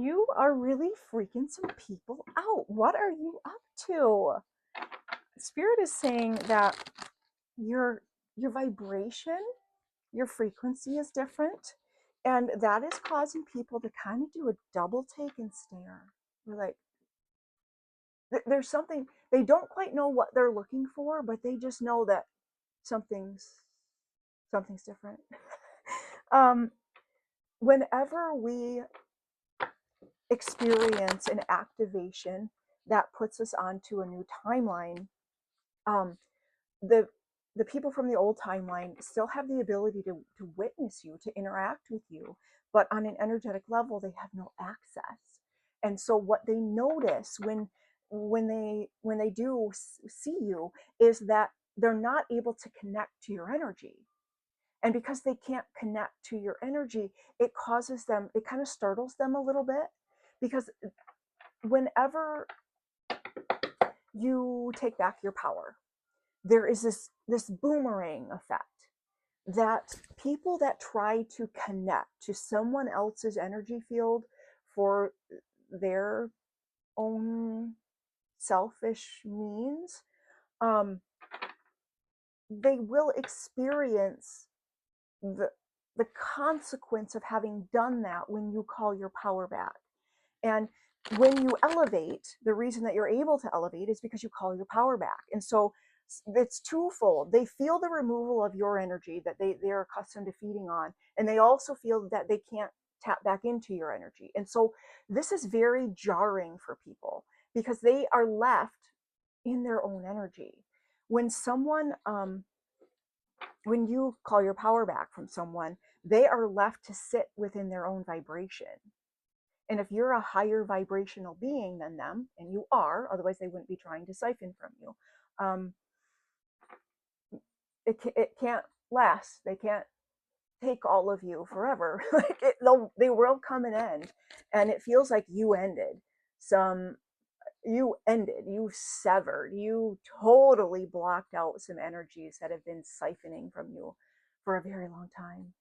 You are really freaking some people out. What are you up to? Spirit is saying that your vibration, your frequency is different, and that is causing people to kind of do a double take and stare. We're like, there's something they don't quite know what they're looking for, but they just know that something's something's different. um, Whenever we experience an activation that puts us onto a new timeline, um, the the people from the old timeline still have the ability to witness you, to interact with you, but on an energetic level, they have no access. And so what they notice when they do see you is that they're not able to connect to your energy. And because they can't connect to your energy, it causes them, it kind of startles them a little bit, because whenever you take back your power, there is this boomerang effect that people that try to connect to someone else's energy field for their own selfish means, um, they will experience the the consequence of having done that when you call your power back. And when you elevate, the reason that you're able to elevate is because you call your power back. And so it's twofold. They feel the removal of your energy that they're accustomed to feeding on, and they also feel that they can't tap back into your energy. And so this is very jarring for people because they are left in their own energy. When someone when you call your power back from someone, they are left to sit within their own vibration. And if you're a higher vibrational being than them, and you are, otherwise they wouldn't be trying to siphon from you, um, it can't last. They can't take all of you forever. Like they will come and end, and it feels like you ended some. You ended. You severed. You totally blocked out some energies that have been siphoning from you for a very long time,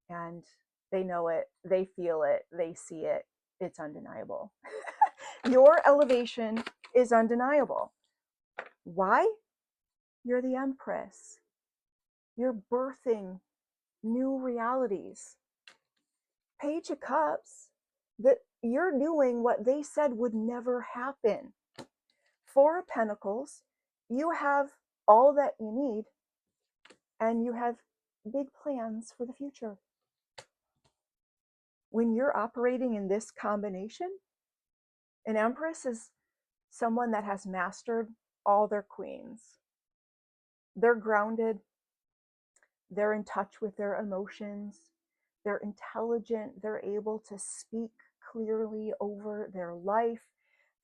and they know it. They feel it. They see it. It's undeniable. Your elevation is undeniable. Why? You're the Empress. You're birthing new realities. Page of Cups, that you're doing what they said would never happen. Four of Pentacles, you have all that you need, and you have big plans for the future. When you're operating in this combination, an Empress is someone that has mastered all their queens. They're grounded, they're in touch with their emotions, they're intelligent, they're able to speak clearly over their life,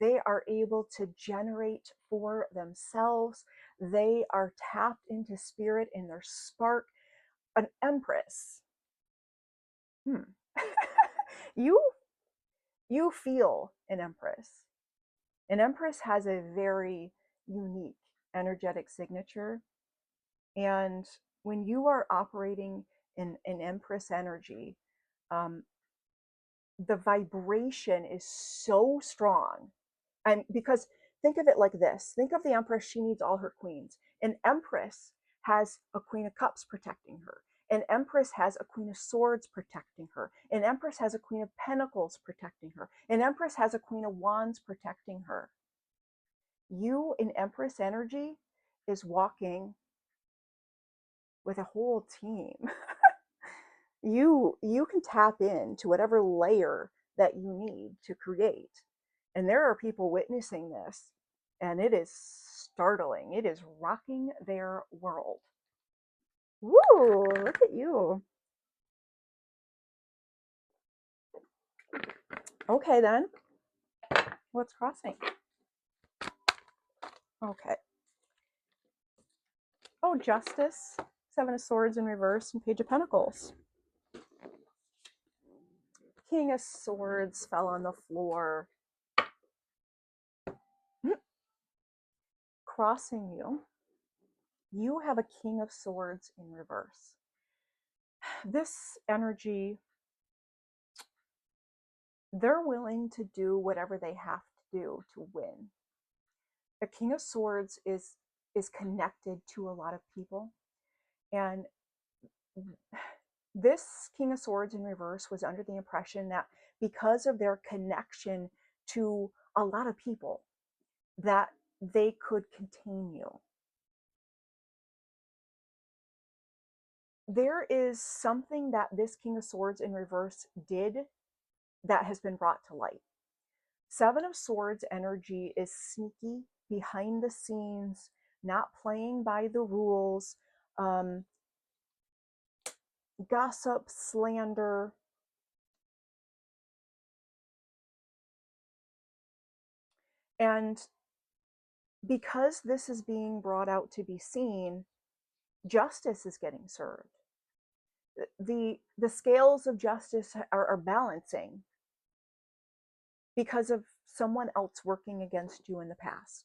they are able to generate for themselves, they are tapped into spirit in their spark. An Empress, you you feel an Empress. An Empress has a very unique energetic signature, and when you are operating in an Empress energy, um, the vibration is so strong. And because think of it like this, think of the Empress, she needs all her queens. An Empress has a Queen of Cups protecting her. An Empress has a Queen of Swords protecting her. An Empress has a Queen of Pentacles protecting her. An Empress has a Queen of Wands protecting her. You in Empress energy is walking with a whole team. You can tap into whatever layer that you need to create. And there are people witnessing this, and it is startling. It is rocking their world. Woo, look at you. Okay, then. What's crossing? Okay. Oh, Justice, Seven of Swords in reverse, and Page of Pentacles. King of Swords fell on the floor. Crossing you, you have a King of Swords in reverse. This energy, they're willing to do whatever they have to do to win. The King of Swords is connected to a lot of people, and this King of Swords in reverse was under the impression that because of their connection to a lot of people, that they could contain you. There is something that this King of Swords in reverse did that has been brought to light. Seven of Swords energy is sneaky, behind the scenes, not playing by the rules, gossip, slander. And because this is being brought out to be seen, justice is getting served. The scales of justice are balancing because of someone else working against you in the past.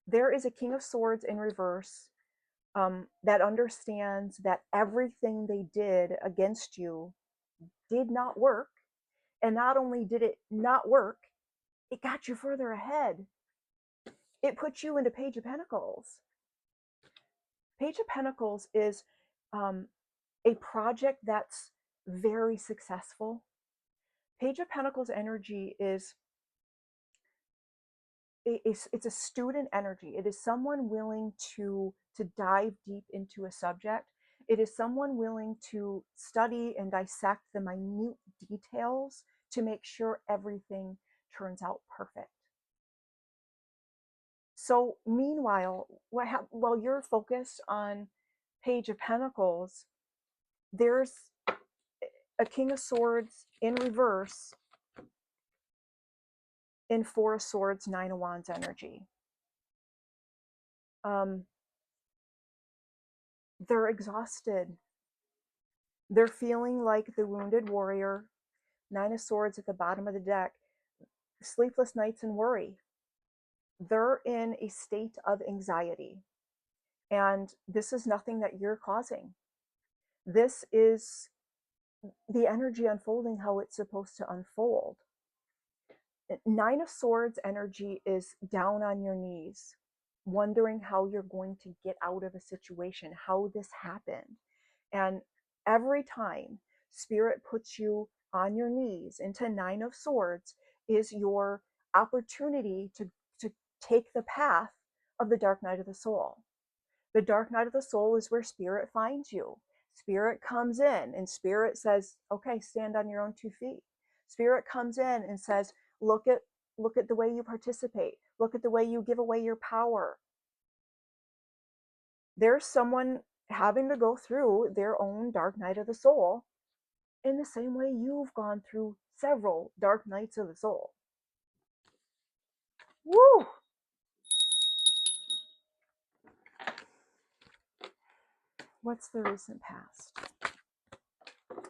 There is a King of Swords in reverse that understands that everything they did against you did not work. And not only did it not work, it got you further ahead. It put you into Page of Pentacles. Page of Pentacles is a project that's very successful. Page of Pentacles energy is it's a student energy. It is someone willing to dive deep into a subject. It is someone willing to study and dissect the minute details to make sure everything turns out perfect. So meanwhile, while you're focused on Page of Pentacles, there's a King of Swords in reverse in Four of Swords, Nine of Wands energy. They're exhausted. They're feeling like the wounded warrior. Nine of Swords at the bottom of the deck. Sleepless nights and worry. They're in a state of anxiety. And this is nothing that you're causing. This is the energy unfolding how it's supposed to unfold. Nine of Swords energy is down on your knees, wondering how you're going to get out of a situation, how this happened. And every time Spirit puts you on your knees into Nine of Swords is your opportunity to take the path of the dark night of the soul. The dark night of the soul is where Spirit finds you. Spirit comes in and Spirit says, okay, stand on your own 2 feet. Spirit comes in and says, look at the way you participate. Look at the way you give away your power. There's someone having to go through their own dark night of the soul in the same way you've gone through several dark nights of the soul. Woo! What's the recent past?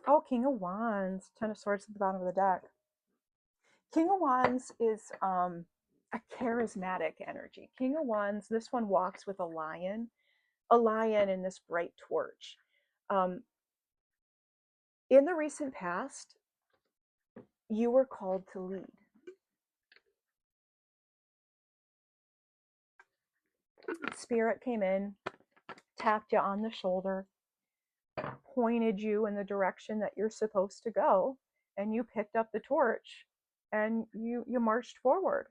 Oh, King of Wands, Ten of Swords at the bottom of the deck. King of Wands is a charismatic energy. King of Wands, this one walks with a lion in this bright torch. In the recent past, you were called to lead. Spirit came in, tapped you on the shoulder, pointed you in the direction that you're supposed to go, and you picked up the torch and you marched forward,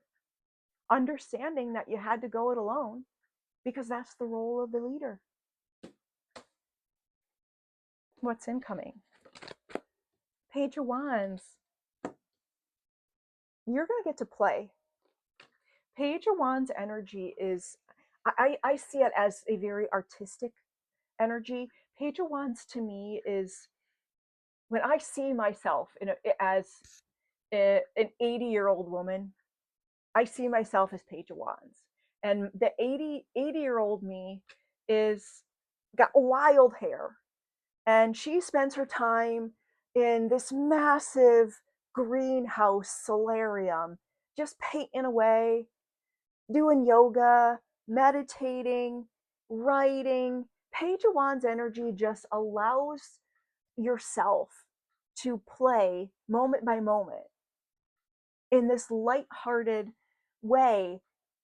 understanding that you had to go it alone because that's the role of the leader. What's incoming? Page of Wands. You're going to get to play. Page of Wands energy is, I see it as a very artistic energy. Page of Wands to me is when I see myself as an 80-year-old woman, I see myself as Page of Wands. And the 80-year-old me is got wild hair. And she spends her time in this massive greenhouse solarium, just painting away, doing yoga, meditating, writing. Page of Wands energy just allows yourself to play moment by moment in this light-hearted way,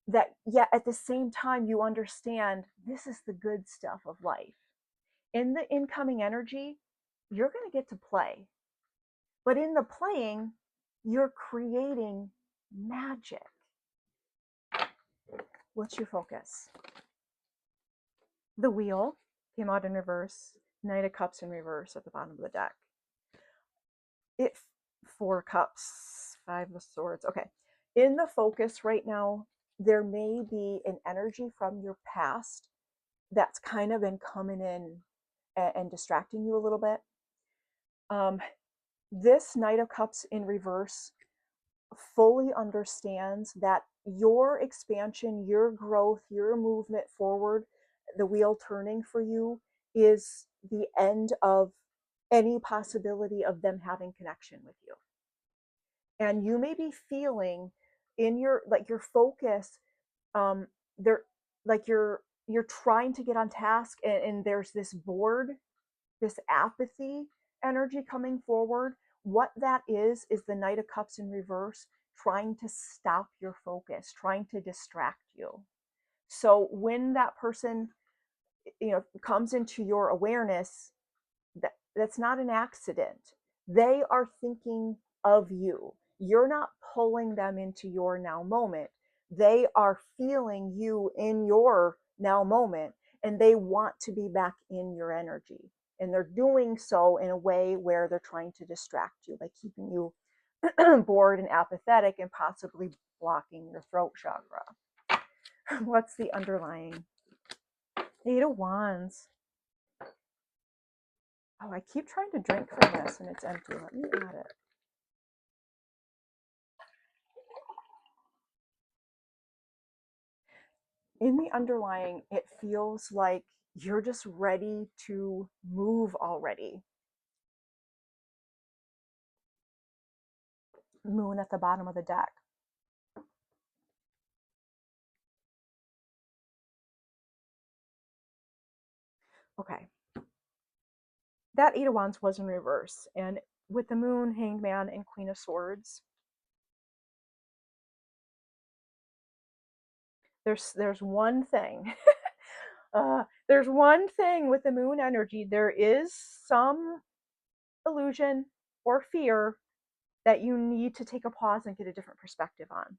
that yet at the same time you understand this is the good stuff of life. In the incoming energy, you're going to get to play. But in the playing, you're creating magic. What's your focus? The wheel came out in reverse, Knight of Cups in reverse at the bottom of the deck. It 4 cups, 5 of swords. Okay. In the focus right now, there may be an energy from your past that's kind of been coming in and distracting you a little bit. This Knight of Cups in reverse fully understands that your expansion, your growth, your movement forward, the wheel turning for you, is the end of any possibility of them having connection with you. And you may be feeling in your, like, your focus, there, like you're trying to get on task, and there's this bored, this apathy energy coming forward. What that is the Knight of Cups in reverse trying to stop your focus, trying to distract you. So when that person, comes into your awareness, that's not an accident. They are thinking of you. You're not pulling them into your now moment. They are feeling you in your now moment, and they want to be back in your energy. And they're doing so in a way where they're trying to distract you by keeping you bored and apathetic and possibly blocking your throat chakra. What's the underlying? 8 of Wands. Oh, I keep trying to drink from this and it's empty. Let me add it. In the underlying, it feels like you're just ready to move already. Moon at the bottom of the deck. Okay. That 8 of Wands was in reverse. And with the Moon, Hanged Man, and Queen of Swords, there's one thing. There's one thing with the Moon energy. There is some illusion or fear that you need to take a pause and get a different perspective on.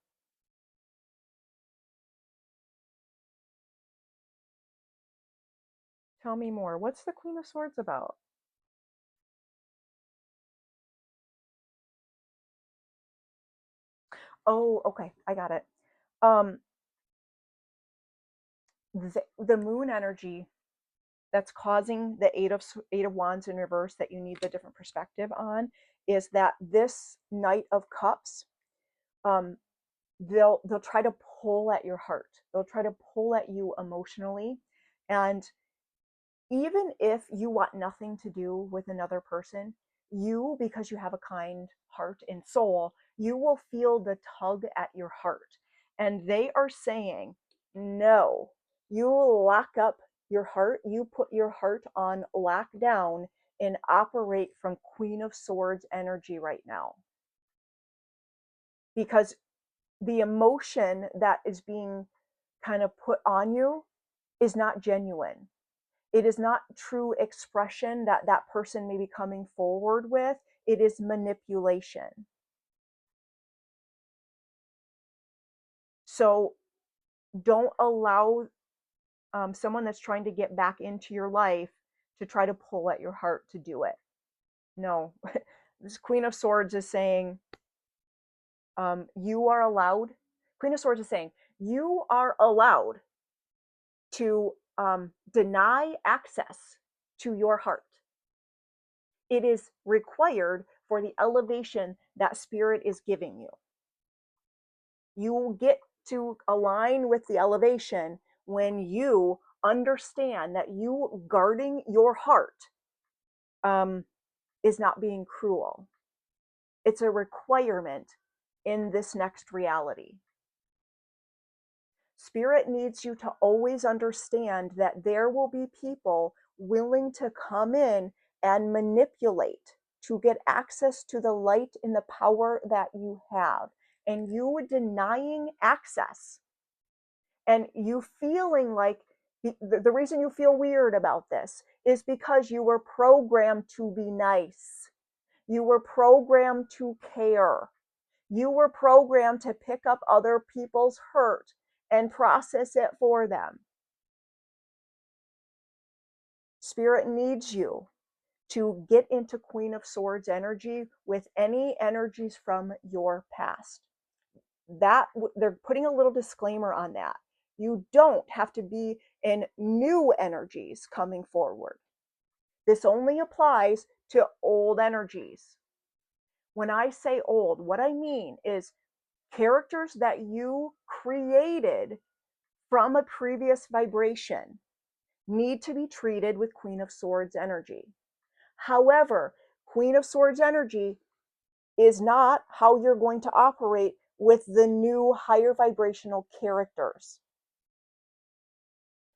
Tell me more. What's the Queen of Swords about? Oh, okay. I got it. The Moon energy that's causing the eight of Wands in reverse that you need the different perspective on is that this Knight of Cups, they'll try to pull at your heart. They'll try to pull at you emotionally, and even if you want nothing to do with another person, you, because you have a kind heart and soul, you will feel the tug at your heart. And they are saying, no, you lock up your heart, you put your heart on lockdown and operate from Queen of Swords energy right now. Because the emotion that is being kind of put on you is not genuine. It is not true expression that that person may be coming forward with. It is manipulation. So don't allow someone that's trying to get back into your life to try to pull at your heart to do it. No. This Queen of Swords is saying, you are allowed. Queen of Swords is saying, you are allowed to deny access to your heart. It is required for the elevation that Spirit is giving you. You will get to align with the elevation when you understand that you guarding your heart is not being cruel. It's a requirement in this next reality. Spirit needs you to always understand that there will be people willing to come in and manipulate to get access to the light and the power that you have, and you denying access, and you feeling like the reason you feel weird about this is because you were programmed to be nice. You were programmed to care. You were programmed to pick up other people's hurt and process it for them. Spirit needs you to get into Queen of Swords energy with any energies from your past. That they're putting a little disclaimer on that. You don't have to be in new energies coming forward. This only applies to old energies. When I say old, what I mean is characters that you created from a previous vibration need to be treated with Queen of Swords energy. However, Queen of Swords energy is not how you're going to operate with the new higher vibrational characters.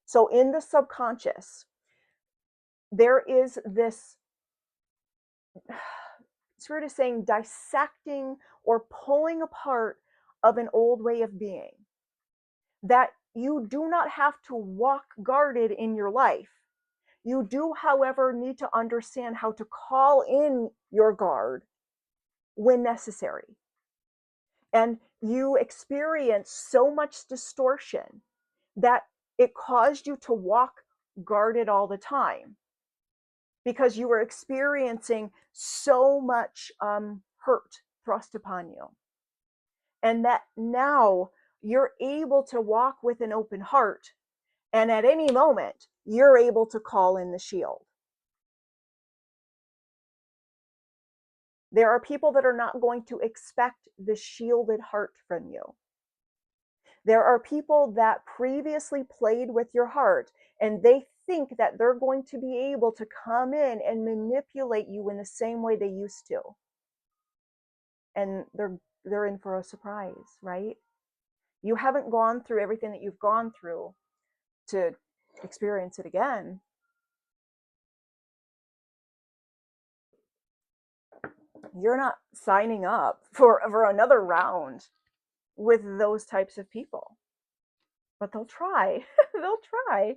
So in the subconscious, there is this, Spirit is saying, dissecting or pulling apart of an old way of being. That you do not have to walk guarded in your life. You do, however, need to understand how to call in your guard when necessary. And you experience so much distortion that it caused you to walk guarded all the time because you were experiencing so much hurt thrust upon you. And that now you're able to walk with an open heart, and at any moment, you're able to call in the shield. There are people that are not going to expect the shielded heart from you. There are people that previously played with your heart, and they think that they're going to be able to come in and manipulate you in the same way they used to. And they're in for a surprise, right? You haven't gone through everything that you've gone through to experience it again. You're not signing up for another round with those types of people. But they'll try. They'll try.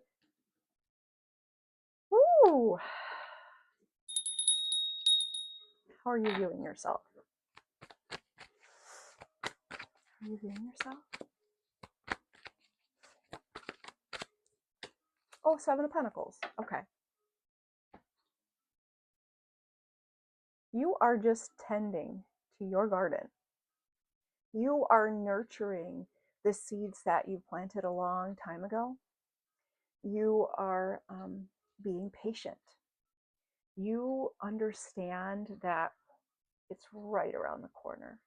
Ooh. How are you viewing yourself? Are you viewing yourself? Oh, Seven of Pentacles. Okay. You are just tending to your garden. You are nurturing the seeds that you planted a long time ago. You are being patient. You understand that it's right around the corner.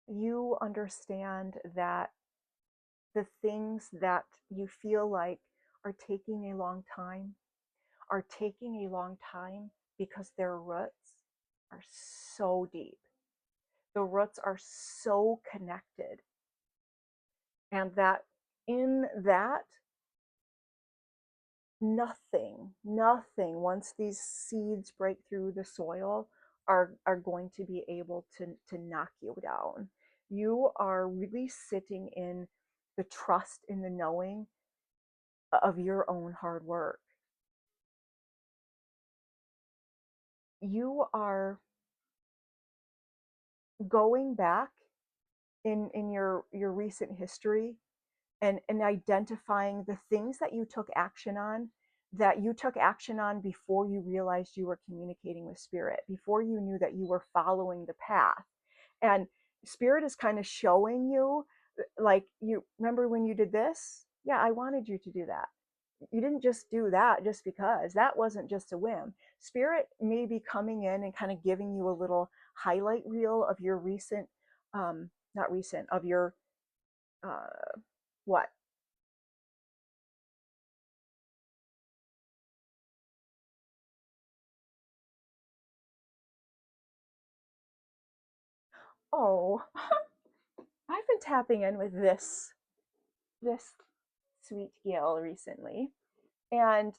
You understand that the things that you feel like are taking a long time because their roots are so deep. The roots are so connected. And that in that, nothing, once these seeds break through the soil, are going to be able to knock you down. You are really sitting in the trust, in the knowing of your own hard work. You are going back in your recent history and identifying the things that you took action on, before you realized you were communicating with Spirit, before you knew that you were following the path. And Spirit is kind of showing you, like, you remember when you did this? Yeah, I wanted you to do that. You didn't just do that just because. That wasn't just a whim. Spirit may be coming in and kind of giving you a little highlight reel of your recent, not recent, of your, what? Oh, I've been tapping in with this sweet gal recently, and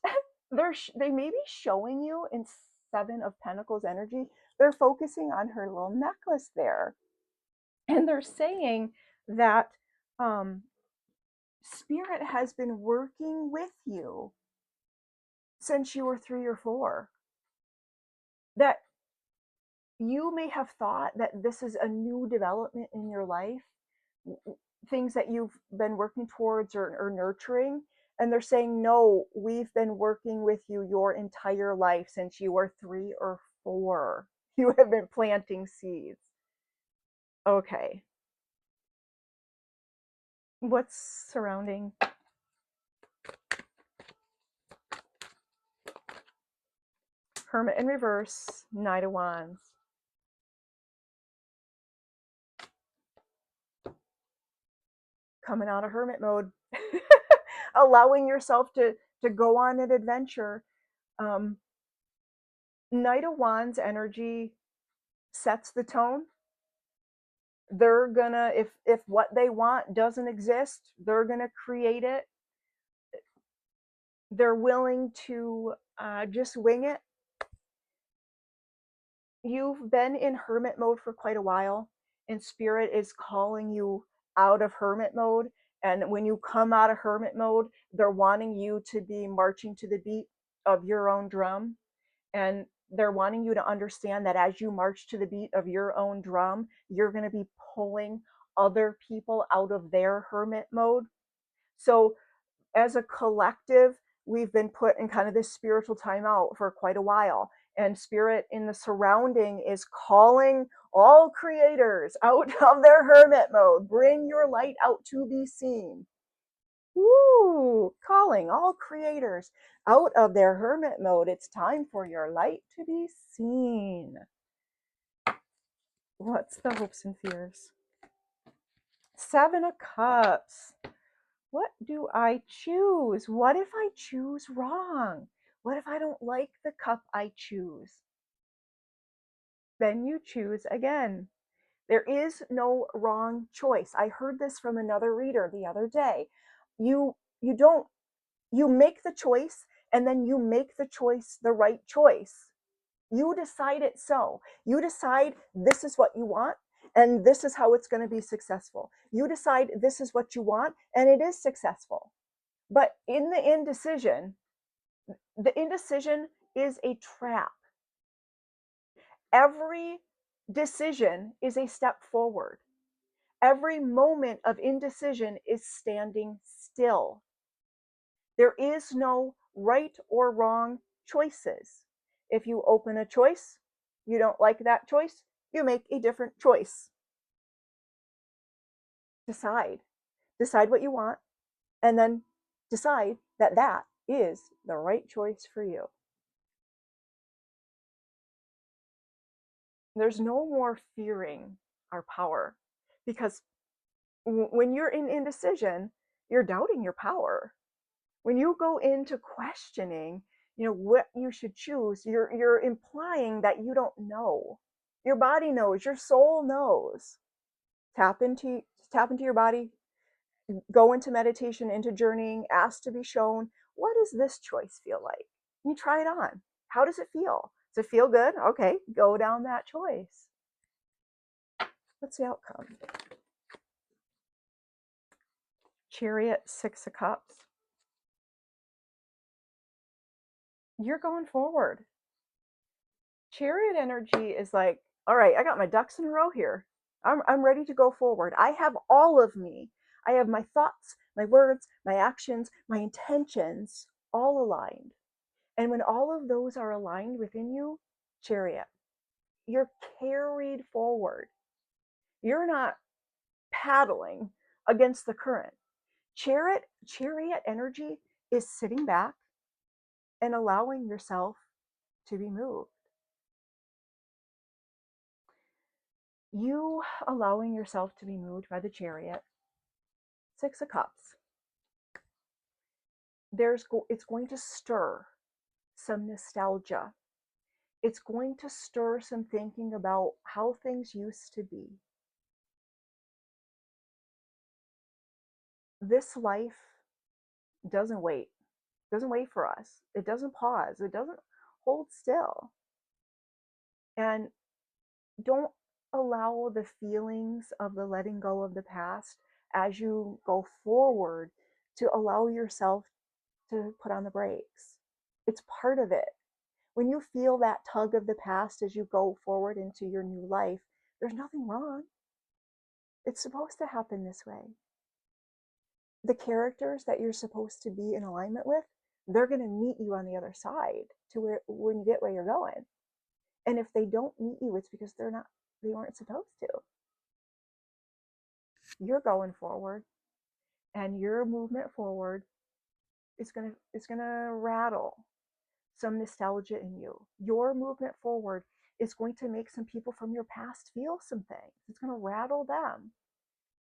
they may be showing you in Seven of Pentacles energy, they're focusing on her little necklace there. And they're saying that Spirit has been working with you since you were 3 or 4. That you may have thought that this is a new development in your life, things that you've been working towards or nurturing. And they're saying, no, we've been working with you your entire life since you were 3 or 4. You have been planting seeds. Okay. What's surrounding? Hermit in reverse, Knight of Wands. Coming out of hermit mode. Allowing yourself to go on an adventure. Knight of Wands energy sets the tone. They're gonna, if what they want doesn't exist, they're gonna create it. They're willing to just wing it. You've been in hermit mode for quite a while, and Spirit is calling you out of hermit mode. And when you come out of hermit mode, they're wanting you to be marching to the beat of your own drum. And they're wanting you to understand that as you march to the beat of your own drum, you're going to be pulling other people out of their hermit mode. So as a collective, we've been put in kind of this spiritual timeout for quite a while. And Spirit in the surrounding is calling all creators out of their hermit mode. Bring your light out to be seen. Woo! Calling all creators out of their hermit mode. It's time for your light to be seen. What's the hopes and fears? 7 of Cups. What do I choose? What if I choose wrong? What if I don't like the cup I choose? Then you choose again. There is no wrong choice. I heard this from another reader the other day. You make the choice, and then you make the choice the right choice. You decide it so. You decide this is what you want, and this is how it's going to be successful. You decide this is what you want, and it is successful. But in the indecision is a trap. Every decision is a step forward. Every moment of indecision is standing still. There is no right or wrong choices. If you open a choice, you don't like that choice, you make a different choice. Decide. Decide what you want, and then decide that that is the right choice for you. There's no more fearing our power, because when you're in indecision, you're doubting your power. When you go into questioning, what you should choose, you're implying that you don't know. Your body knows, your soul knows. Tap into your body, go into meditation, into journeying, ask to be shown, what does this choice feel like? You try it on. How does it feel? Does it feel good? Okay, go down that choice. What's the outcome? Chariot, 6 of Cups. You're going forward. Chariot energy is like, all right, I got my ducks in a row here. I'm ready to go forward. I have all of me. I have my thoughts, my words, my actions, my intentions all aligned. And when all of those are aligned within you, Chariot, you're carried forward. You're not paddling against the current. Chariot energy is sitting back and allowing yourself to be moved. You allowing yourself to be moved by the Chariot, 6 of Cups. It's going to stir some nostalgia. It's going to stir some thinking about how things used to be. This life doesn't wait. It doesn't wait for us. It doesn't pause. It doesn't hold still. And don't allow the feelings of the letting go of the past as you go forward to allow yourself to put on the brakes. It's part of it. When you feel that tug of the past as you go forward into your new life, there's nothing wrong. It's supposed to happen this way. The characters that you're supposed to be in alignment with, they're going to meet you on the other side to where when you get where you're going. And if they don't meet you, it's because they weren't supposed to. You're going forward, and your movement forward is gonna rattle some nostalgia in you. Your movement forward is going to make some people from your past feel some things. It's going to rattle them.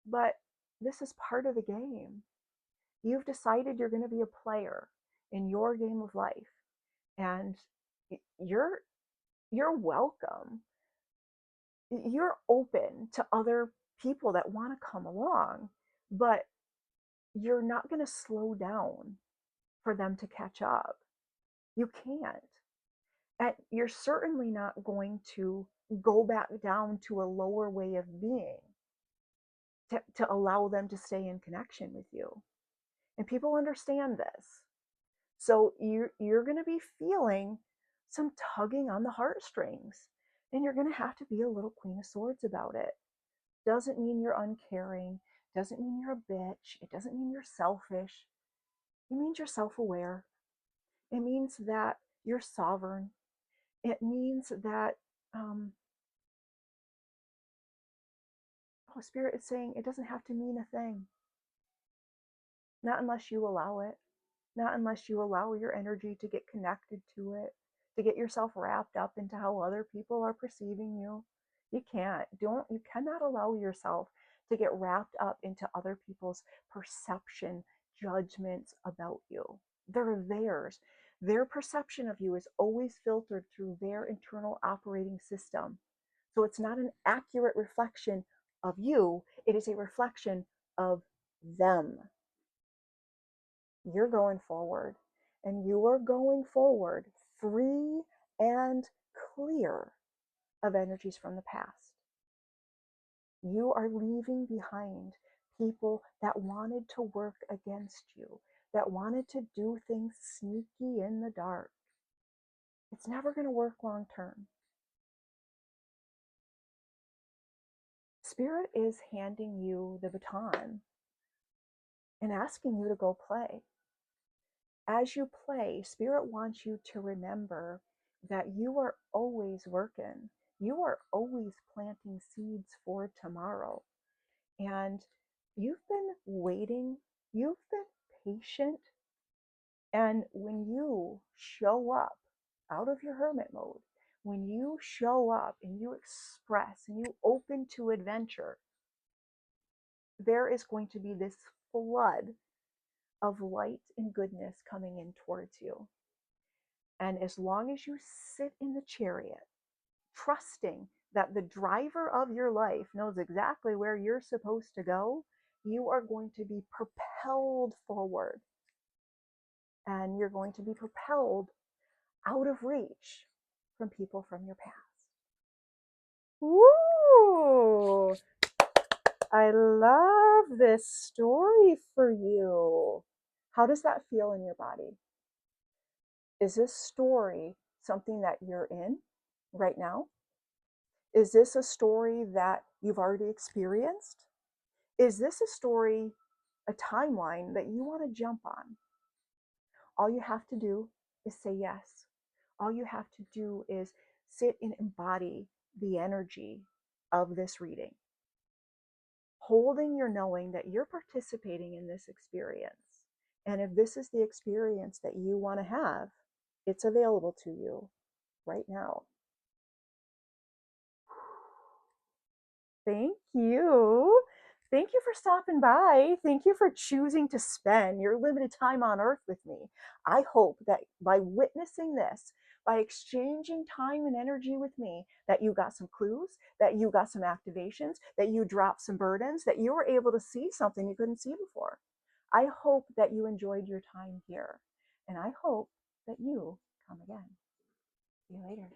But this is part of the game. You've decided you're going to be a player in your game of life, and you're you're welcome. You're open to other people that want to come along, but you're not going to slow down for them to catch up. You can't. And you're certainly not going to go back down to a lower way of being to allow them to stay in connection with you. And people understand this. So you're going to be feeling some tugging on the heartstrings. And you're going to have to be a little Queen of Swords about it. Doesn't mean you're uncaring. Doesn't mean you're a bitch. It doesn't mean you're selfish. It means you're self-aware. It means that you're sovereign. It means that Spirit is saying it doesn't have to mean a thing. Not unless you allow it. Not unless you allow your energy to get connected to it, to get yourself wrapped up into how other people are perceiving you. You can't. You cannot allow yourself to get wrapped up into other people's perception, judgments about you. They're theirs. Their perception of you is always filtered through their internal operating system. So it's not an accurate reflection of you, it is a reflection of them. You're going forward, and you are going forward free and clear of energies from the past. You are leaving behind people that wanted to work against you, that wanted to do things sneaky in the dark. It's never going to work long term. Spirit is handing you the baton and asking you to go play. As you play, Spirit wants you to remember that you are always working. You are always planting seeds for tomorrow. And you've been waiting, you've been patient. And when you show up out of your hermit mode, when you show up and you express and you open to adventure, there is going to be this flood of light and goodness coming in towards you. And as long as you sit in the chariot, trusting that the driver of your life knows exactly where you're supposed to go, you are going to be propelled forward. And you're going to be propelled out of reach from people from your past. Woo! I love this story for you. How does that feel in your body? Is this story something that you're in right now? Is this a story that you've already experienced? Is this a story, a timeline that you want to jump on? All you have to do is say yes. All you have to do is sit and embody the energy of this reading, holding your knowing that you're participating in this experience. And if this is the experience that you want to have, it's available to you right now. Thank you. Thank you for stopping by. Thank you for choosing to spend your limited time on earth with me. I hope that by witnessing this, by exchanging time and energy with me, that you got some clues, that you got some activations, that you dropped some burdens, that you were able to see something you couldn't see before. I hope that you enjoyed your time here, and I hope that you come again. See you later.